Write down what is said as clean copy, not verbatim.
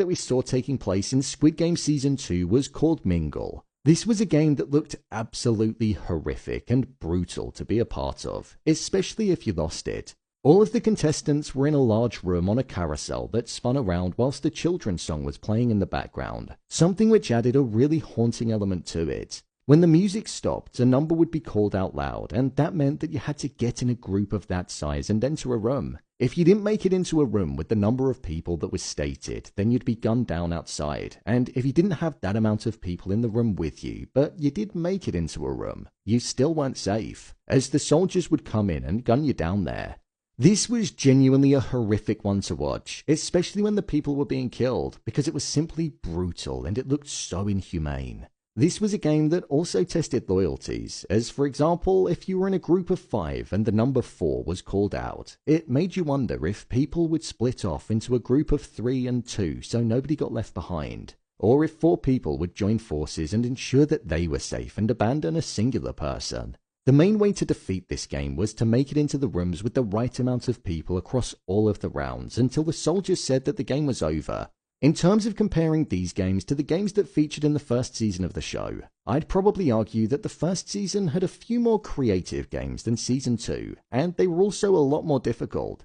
that we saw taking place in Squid Game Season 2 was called Mingle. This was a game that looked absolutely horrific and brutal to be a part of, especially if you lost it. All of the contestants were in a large room on a carousel that spun around whilst a children's song was playing in the background, something which added a really haunting element to it. When the music stopped, a number would be called out loud, and that meant that you had to get in a group of that size and enter a room. If you didn't make it into a room with the number of people that was stated, then you'd be gunned down outside, and if you didn't have that amount of people in the room with you, but you did make it into a room, you still weren't safe, as the soldiers would come in and gun you down there. This was genuinely a horrific one to watch, especially when the people were being killed, because it was simply brutal and it looked so inhumane. This was a game that also tested loyalties, as for example, if you were in a group of 5 and the number 4 was called out, it made you wonder if people would split off into a group of 3 and 2 so nobody got left behind, or if 4 people would join forces and ensure that they were safe and abandon a singular person. The main way to defeat this game was to make it into the rooms with the right amount of people across all of the rounds until the soldiers said that the game was over. In terms of comparing these games to the games that featured in the first season of the show, I'd probably argue that the first season had a few more creative games than season 2, and they were also a lot more difficult.